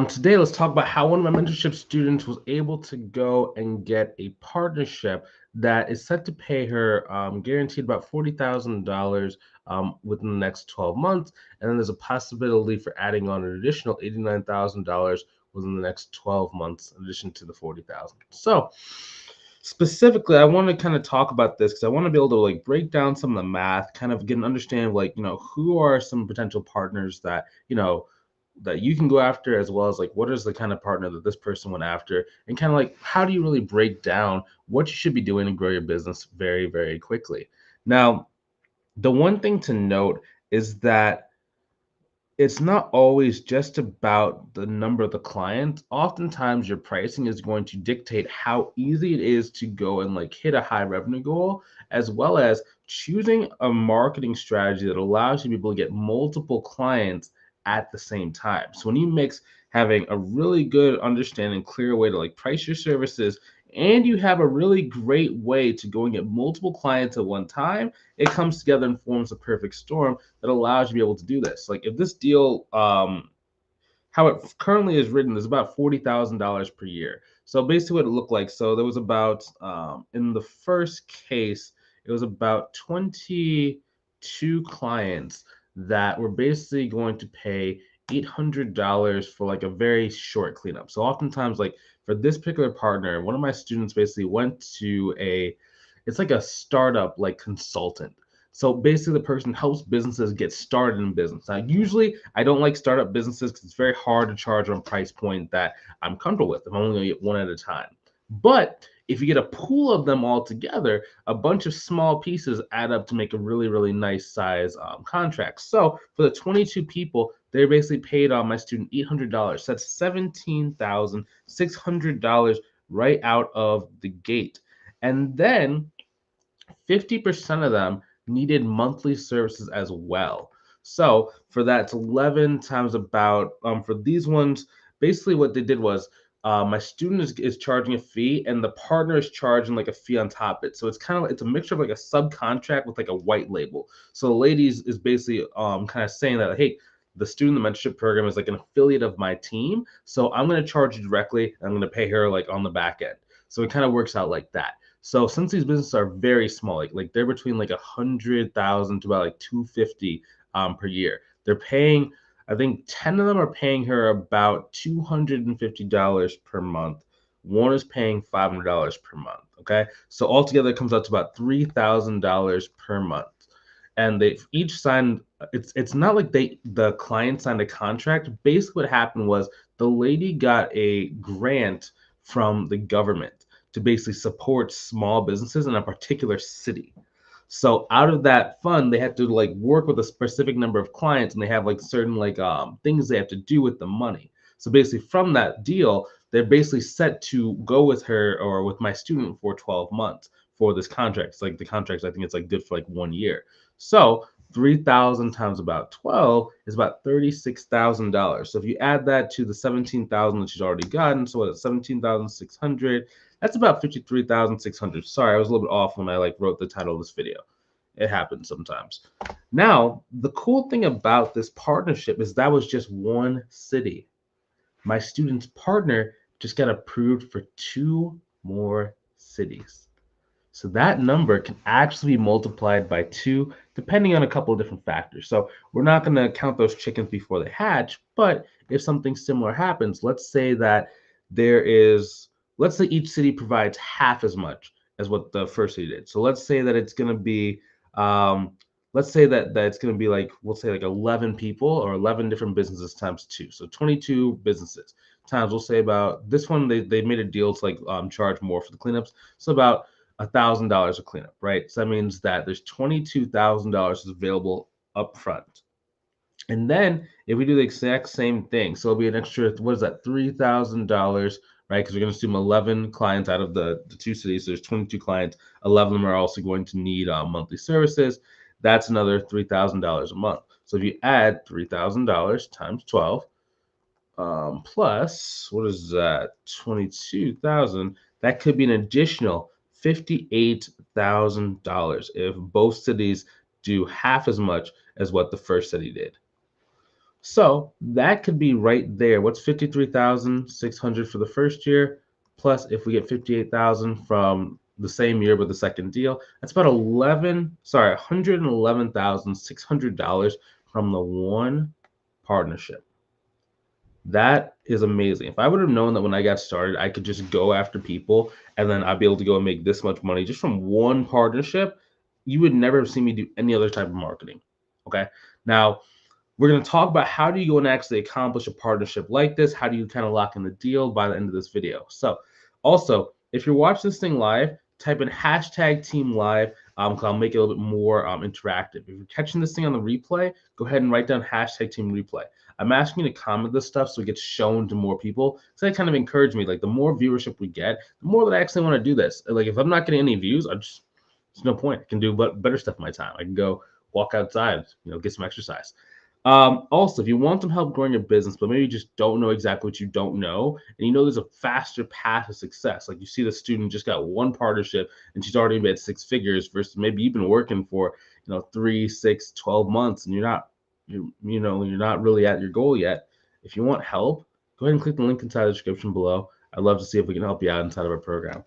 Today, let's talk about how one of my mentorship students was able to go and get a partnership that is set to pay her guaranteed about $40,000 within the next 12 months. And then there's a possibility for adding on an additional $89,000 within the next 12 months, in addition to the 40,000. So, specifically, I want to kind of talk about this because I want to be able to like break down some of the math, kind of get an understanding of like, who are some potential partners that, that you can go after, as well as like what is the kind of partner that this person went after, and kind of like how do you really break down what you should be doing to grow your business very, very quickly. Now, the one thing to note is that it's not always just about the number of the clients. Oftentimes, your pricing is going to dictate how easy it is to go and like hit a high revenue goal, as well as choosing a marketing strategy that allows you to be able to get multiple clients at the same time. So when you mix having a really good understanding, clear way to like price your services, and you have a really great way to go and get multiple clients at one time, it comes together and forms a perfect storm that allows you to be able to do this. Like if this deal, how it currently is written, is about $40,000 per year. So basically, what it looked like. So there was about in the first case, it was about 22 clients that were basically going to pay $800 for like a very short cleanup. So oftentimes, like for this particular partner, one of my students basically went to it's like a startup like consultant. So basically, the person helps businesses get started in business. Now, usually, I don't like startup businesses because it's very hard to charge on a price point that I'm comfortable with. I'm only going to get one at a time. But if you get a pool of them all together, a bunch of small pieces add up to make a really, really nice size contract. So for the 22 people, they basically paid my student $800. That's $17,600 right out of the gate. And then 50% of them needed monthly services as well. So for that, it's 11 times about, for these ones, basically what they did was my student is charging a fee and the partner is charging like a fee on top of it. So it's kind of, it's a mixture of like a subcontract with like a white label. So the ladies is basically kind of saying that, hey, the student mentorship program is like an affiliate of my team. So I'm going to charge you directly. And I'm going to pay her like on the back end. So it kind of works out like that. So since these businesses are very small, like they're between like 100,000 to about like 250 per year, they're paying. I think 10 of them are paying her about $250 per month. One is paying $500 per month. Okay, so altogether it comes out to about $3,000 per month. And they each signed. It's not like the client signed a contract. Basically, what happened was the lady got a grant from the government to basically support small businesses in a particular city. So out of that fund, they had to like work with a specific number of clients, and they have like certain like things they have to do with the money. So basically, from that deal, they're basically set to go with her or with my student for 12 months for this contract. It's like the contracts, I think it's like good for like 1 year. So 3,000 times about 12 is about $36,000. So if you add that to the 17,000 that she's already gotten, so what, 17,600, that's about 53,600. Sorry, I was a little bit off when I like wrote the title of this video. It happens sometimes. Now, the cool thing about this partnership is that was just one city. My student's partner just got approved for 2 more cities. So that number can actually be multiplied by 2, depending on a couple of different factors. So we're not going to count those chickens before they hatch, but if something similar happens, let's say that let's say each city provides half as much as what the first city did. So let's say that it's going to be, let's say that it's going to be like, we'll say like 11 people or 11 different businesses times 2. So 22 businesses times, we'll say about this one, they made a deal to like charge more for the cleanups. So about $1,000 a cleanup, right? So that means that there's $22,000 available up front. And then if we do the exact same thing, so it'll be an extra, what is that, $3,000, right? Because we're going to assume 11 clients out of the 2 cities. So there's 22 clients. 11 of them are also going to need monthly services. That's another $3,000 a month. So if you add $3,000 times 12, plus, what is that, 22,000, that could be an additional $58,000 if both cities do half as much as what the first city did. So that could be right there. What's 53,600 for the first year? Plus, if we get 58,000 from the same year with the second deal, that's about $111,600 from the one partnership. That is amazing. If I would have known that when I got started, I could just go after people and then I'd be able to go and make this much money just from one partnership, you would never have seen me do any other type of marketing. Okay. Now, we're going to talk about how do you go and actually accomplish a partnership like this? How do you kind of lock in the deal by the end of this video? So also, if you're watching this thing live, type in hashtag team live because I'll make it a little bit more interactive. If you're catching this thing on the replay, go ahead and write down hashtag team replay. I'm asking you to comment this stuff so it gets shown to more people. So that kind of encouraged me. Like the more viewership we get, the more that I actually want to do this. Like if I'm not getting any views, there's no point. I can do better stuff in my time. I can go walk outside, get some exercise. Also, if you want some help growing your business, but maybe you just don't know exactly what you don't know, and you know there's a faster path to success, like you see the student just got one partnership and she's already made six figures versus maybe you've been working for 3, 6, 12 months and you're not really at your goal yet. If you want help, go ahead and click the link inside the description below. I'd love to see if we can help you out inside of our program.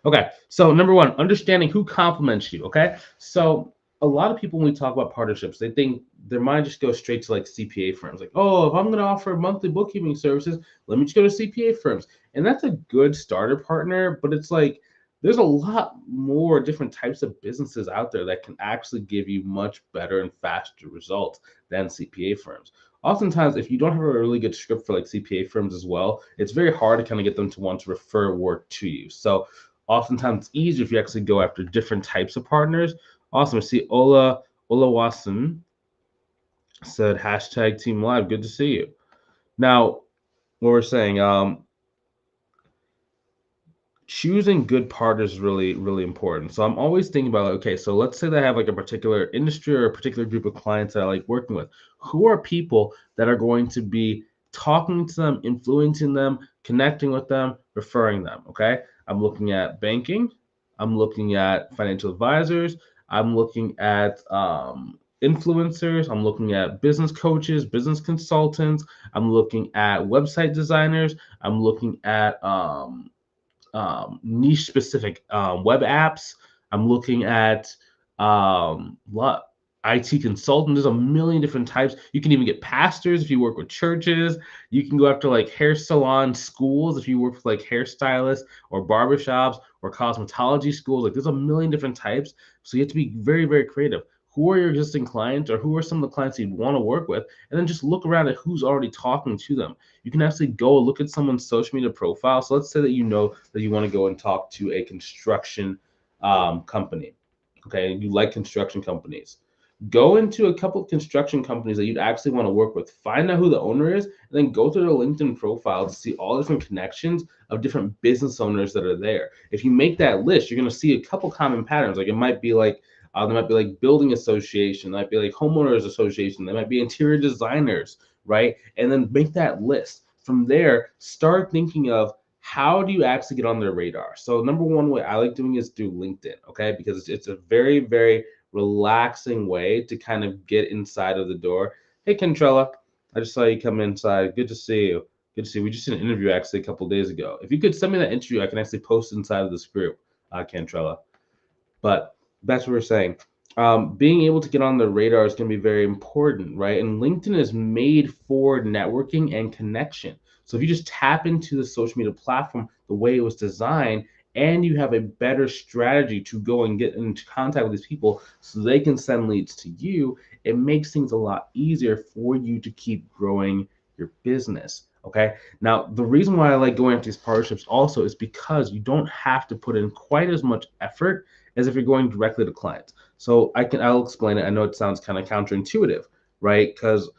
Okay, so number one, understanding who compliments you. Okay, so a lot of people when we talk about partnerships, they think their mind just goes straight to like CPA firms. Like, oh, if I'm going to offer monthly bookkeeping services, let me just go to CPA firms. And that's a good starter partner, but it's like there's a lot more different types of businesses out there that can actually give you much better and faster results than CPA firms. Oftentimes, if you don't have a really good script for like CPA firms as well, it's very hard to kind of get them to want to refer work to you. So oftentimes it's easier if you actually go after different types of partners. Awesome. I see Ola Watson said hashtag team live. Good to see you. Now, what we're saying, choosing good partners is really, really important. So I'm always thinking about, okay, so let's say that I have like a particular industry or a particular group of clients that I like working with. Who are people that are going to be talking to them, influencing them, connecting with them, referring them? Okay. I'm looking at banking. I'm looking at financial advisors. I'm looking at influencers. I'm looking at business coaches, business consultants. I'm looking at website designers. I'm looking at niche specific web apps. I'm looking at IT consultant. There's a million different types. You can even get pastors if you work with churches. You can go after like hair salon schools if you work with like hairstylists or barbershops or cosmetology schools. Like there's a million different types. So you have to be very, very creative. Who are your existing clients or who are some of the clients you'd want to work with? And then just look around at who's already talking to them. You can actually go look at someone's social media profile. So let's say that you know that you want to go and talk to a construction company. Okay, you like construction companies. Go into a couple of construction companies that you'd actually want to work with. Find out who the owner is, and then go to their LinkedIn profile to see all different connections of different business owners that are there. If you make that list, you're going to see a couple common patterns. Like it might be like there might be like building association, there might be like homeowners association, there might be interior designers, right? And then make that list. From there, start thinking of how do you actually get on their radar. So number one way I like doing is through LinkedIn, okay? Because it's a very, very relaxing way to kind of get inside of the door. Hey, Kentrella, I just saw you come inside. Good to see you. Good to see you. We just did an interview actually a couple days ago. If you could send me that interview, I can actually post it inside of this group, Kentrella. But that's what we're saying. Being able to get on the radar is going to be very important, right? And LinkedIn is made for networking and connection. So if you just tap into the social media platform the way it was designed, and you have a better strategy to go and get into contact with these people so they can send leads to you, it makes things a lot easier for you to keep growing your business. Okay. Now, the reason why I like going after these partnerships also is because you don't have to put in quite as much effort as if you're going directly to clients. So I'll explain it. I know it sounds kind of counterintuitive, right? Because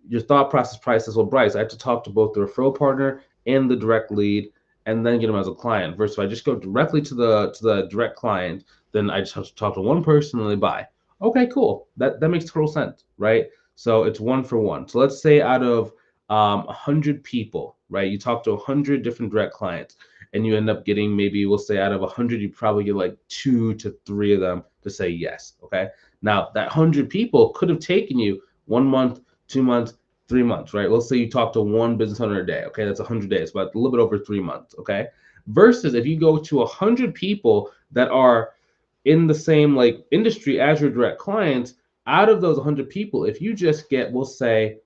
your thought process says, well, Bryce, I have to talk to both the referral partner and the direct lead and then get them as a client. Versus if I just go directly to the direct client, then I just have to talk to one person and they buy. Okay, cool. That makes total sense, right? So it's one for one. So let's say out of 100 people, right? You talk to 100 different direct clients and you end up getting maybe we'll say out of 100 you probably get like 2 to 3 of them to say yes. Okay, now that 100 people could have taken you 1 month, 2 months, 3 months, right? Let's say you talk to one business owner a day. Okay, that's 100 days, but a little bit over 3 months. Okay, versus if you go to 100 people that are in the same like industry as your direct clients, out of those 100 people, if you just get, we'll say,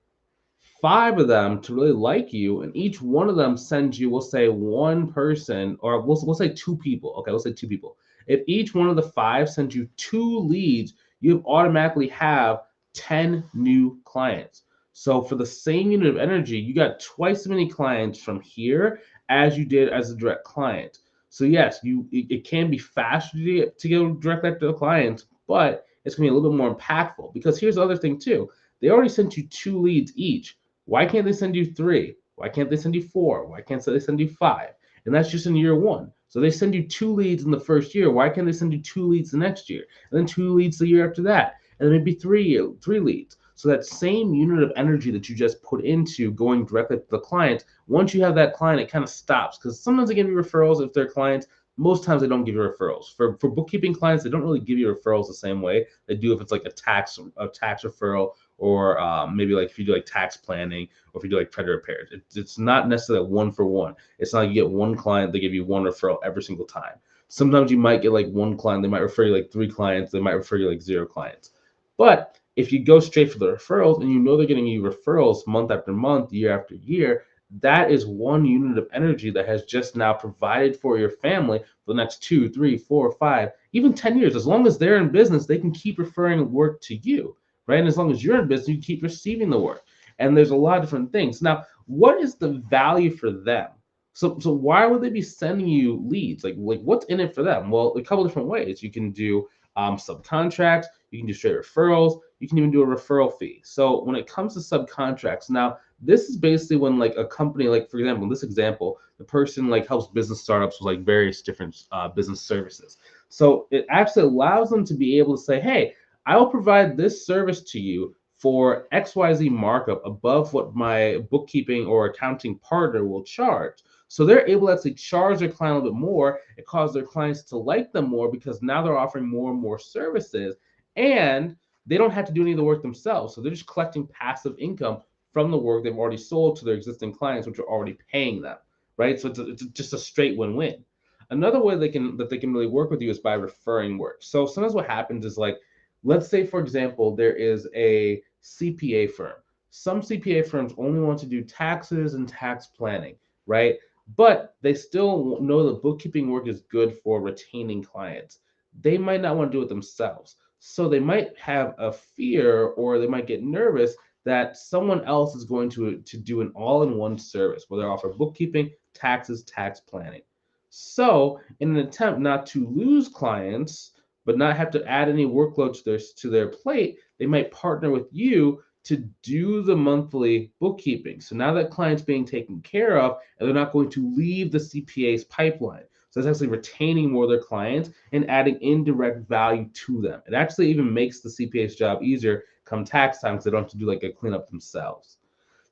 5 of them to really like you, and each one of them sends you, we'll say, one person, or we'll say 2 people. Okay, let's say 2 people. If each one of the 5 sends you 2 leads, you automatically have 10 new clients. So for the same unit of energy, you got twice as many clients from here as you did as a direct client. So yes, it can be faster to go directly to the clients, but it's gonna be a little bit more impactful, because here's the other thing too. They already sent you 2 leads each. Why can't they send you 3? Why can't they send you 4? Why can't they send you 5? And that's just in year one. So they send you 2 leads in the first year. Why can't they send you 2 leads the next year? And then 2 leads the year after that. And then maybe three leads. So that same unit of energy that you just put into going directly to the client, once you have that client, it kind of stops, because sometimes they give you referrals if they're clients. Most times they don't give you referrals. For bookkeeping clients, they don't really give you referrals the same way they do if it's like a tax referral, or maybe like if you do like tax planning, or if you do like credit repairs. It's not necessarily one for one. It's not like you get one client, they give you one referral every single time. Sometimes you might get like one client, they might refer you like 3 clients, they might refer you like 0 clients. But if you go straight for the referrals and you know they're getting you referrals month after month, year after year, that is one unit of energy that has just now provided for your family for the next 2, 3, 4, 5, even 10 years. As long as they're in business, they can keep referring work to you, right? And as long as you're in business, you keep receiving the work. And there's a lot of different things. Now, what is the value for them? So why would they be sending you leads? Like what's in it for them? Well, a couple different ways. You can do subcontracts, you can do straight referrals, you can even do a referral fee. So when it comes to subcontracts, now this is basically when like a company, like for example, in this example, the person like helps business startups with like various different business services. So it actually allows them to be able to say, hey, I will provide this service to you for XYZ markup above what my bookkeeping or accounting partner will charge. So they're able to actually charge their client a little bit more. It causes their clients to like them more, because now they're offering more and more services, and they don't have to do any of the work themselves. So they're just collecting passive income from the work they've already sold to their existing clients, which are already paying them, right? So it's just a straight win-win. Another way they can really work with you is by referring work. So sometimes what happens is, like, let's say, for example, there is a CPA firm. Some CPA firms only want to do taxes and tax planning, right? But they still know that bookkeeping work is good for retaining clients. They might not want to do it themselves. So they might have a fear, or they might get nervous that someone else is going to do an all-in-one service where they offer bookkeeping, taxes, tax planning. So in an attempt not to lose clients, but not have to add any workload to their plate, they might partner with you to do the monthly bookkeeping. So now that client's being taken care of, and they're not going to leave the CPA's pipeline. So it's actually retaining more of their clients and adding indirect value to them. It actually even makes the CPA's job easier come tax time, because they don't have to do like a cleanup themselves.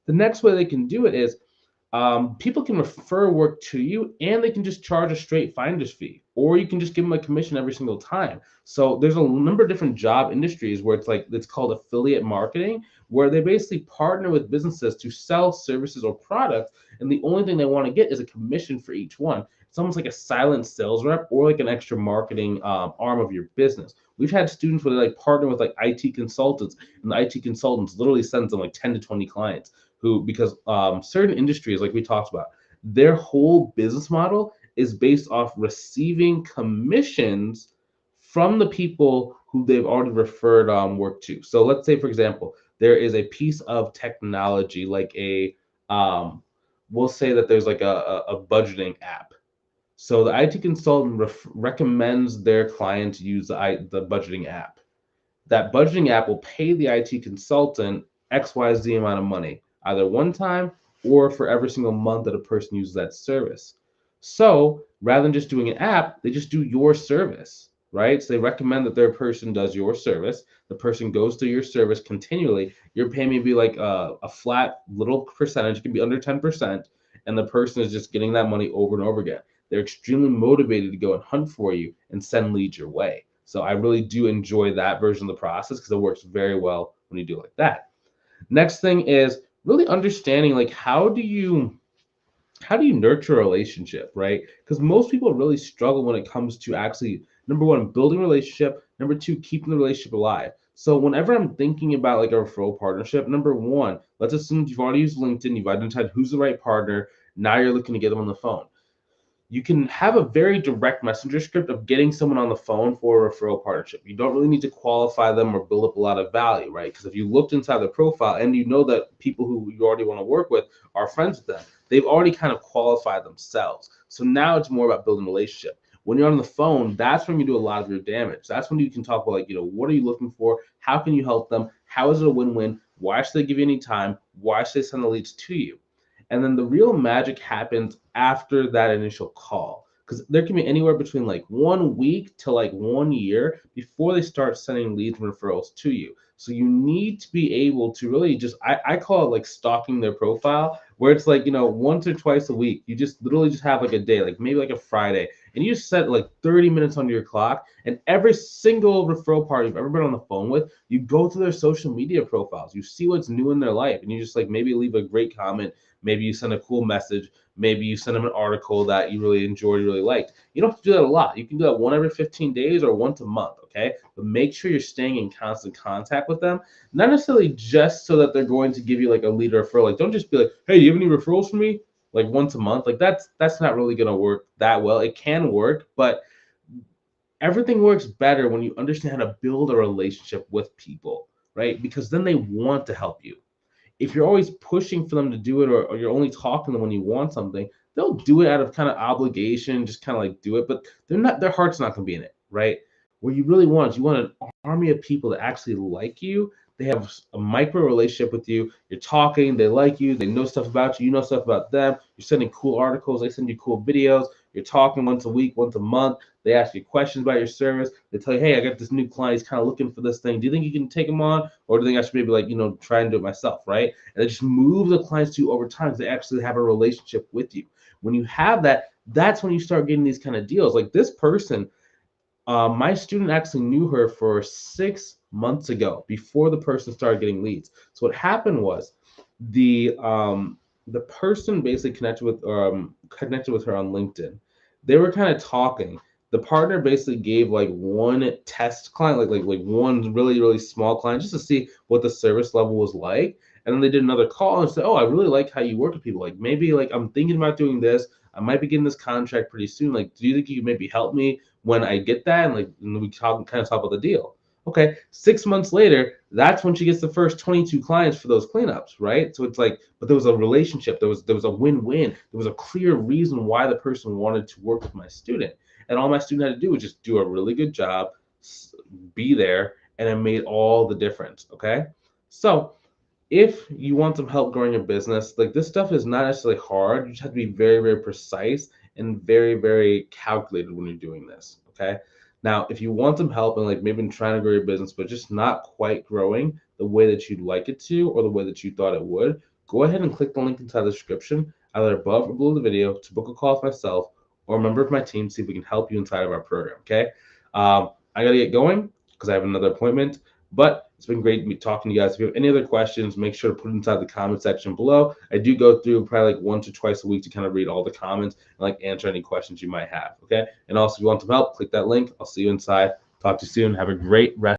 The next way they can do it is, people can refer work to you, and they can just charge a straight finder's fee, or you can just give them a commission every single time. So there's a number of different job industries where it's called affiliate marketing, where they basically partner with businesses to sell services or products, and the only thing they want to get is a commission for each one. It's almost like a silent sales rep, or like an extra marketing arm of your business. We've had students where they like partner with like IT consultants, and the IT consultants literally sends them like 10 to 20 clients, who, because certain industries, like we talked about, their whole business model is based off receiving commissions from the people who they've already referred work to. So let's say, for example, there is a piece of technology, like we'll say that there's like a budgeting app. So the IT consultant recommends their client to use the budgeting app. That budgeting app will pay the IT consultant XYZ amount of money, either one time or for every single month that a person uses that service. So rather than just doing an app, they just do your service, right? So they recommend that their person does your service. The person goes through your service continually. You're paying maybe like a flat little percentage, it can be under 10%, and the person is just getting that money over and over again. They're extremely motivated to go and hunt for you and send leads your way. So I really do enjoy that version of the process, because it works very well when you do it like that. Next thing is really understanding like how do you nurture a relationship, right? Because most people really struggle when it comes to actually, number one, building a relationship, number two, keeping the relationship alive. So whenever I'm thinking about like a referral partnership, number one, let's assume you've already used LinkedIn, you've identified who's the right partner. Now you're looking to get them on the phone. You can have a very direct messenger script of getting someone on the phone for a referral partnership. You don't really need to qualify them or build up a lot of value, right? Because if you looked inside their profile and you know that people who you already want to work with are friends with them, they've already kind of qualified themselves. So now it's more about building a relationship. When you're on the phone, that's when you do a lot of your damage. That's when you can talk about, like, what are you looking for? How can you help them? How is it a win-win? Why should they give you any time? Why should they send the leads to you? And then the real magic happens after that initial call. Because there can be anywhere between like 1 week to like 1 year before they start sending leads and referrals to you. So you need to be able to really just, I call it like stalking their profile, where it's like, once or twice a week, you just literally just have like a day, like maybe like a Friday, and you just set like 30 minutes onto your clock. And every single referral party you've ever been on the phone with, you go to their social media profiles, you see what's new in their life, and you just like maybe leave a great comment. Maybe you send a cool message. Maybe you send them an article that you really enjoyed, really liked. You don't have to do that a lot. You can do that one every 15 days or once a month, okay? But make sure you're staying in constant contact with them, not necessarily just so that they're going to give you like a lead or referral. Like, don't just be like, hey, do you have any referrals for me? Like once a month. Like that's not really gonna work that well. It can work, but everything works better when you understand how to build a relationship with people, right? Because then they want to help you. If you're always pushing for them to do it, or you're only talking to them when you want something, they'll do it out of kind of obligation, just kind of like do it, but their heart's not going to be in it, right? What you really want is you want an army of people that actually like you. They have a micro relationship with you. You're talking, they like you, they know stuff about you, you know stuff about them. You're sending cool articles, they send you cool videos. You're talking once a week, once a month. They ask you questions about your service. They tell you, hey, I got this new client. He's kind of looking for this thing. Do you think you can take him on? Or do you think I should maybe like, try and do it myself, right? And they just move the clients to you over time because they actually have a relationship with you. When you have that, that's when you start getting these kind of deals. Like this person, my student actually knew her for 6 months ago before the person started getting leads. So what happened was the person basically connected with her on LinkedIn. They were kind of talking. The partner basically gave like one test client, like one really really small client, just to see what the service level was like. And then they did another call and said, "Oh, I really like how you work with people. Like maybe like I'm thinking about doing this. I might be getting this contract pretty soon. Like, do you think you could maybe help me when I get that?" And we kind of talk about the deal. Okay, 6 months later, that's when she gets the first 22 clients for those cleanups, right? So it's like, but there was a relationship, there was a win-win, there was a clear reason why the person wanted to work with my student, and all my student had to do was just do a really good job, be there, and it made all the difference. Okay, so if you want some help growing your business, like this stuff is not necessarily hard. You just have to be very, very precise and very, very calculated when you're doing this. Okay. Now, if you want some help and like maybe trying to grow your business, but just not quite growing the way that you'd like it to or the way that you thought it would, go ahead and click the link inside the description, either above or below the video, to book a call with myself or a member of my team, see if we can help you inside of our program. Okay. I got to get going because I have another appointment. But it's been great talking to you guys. If you have any other questions, make sure to put it inside the comment section below. I do go through probably like once or twice a week to kind of read all the comments and like answer any questions you might have. Okay. And also, if you want some help, click that link. I'll see you inside. Talk to you soon. Have a great rest.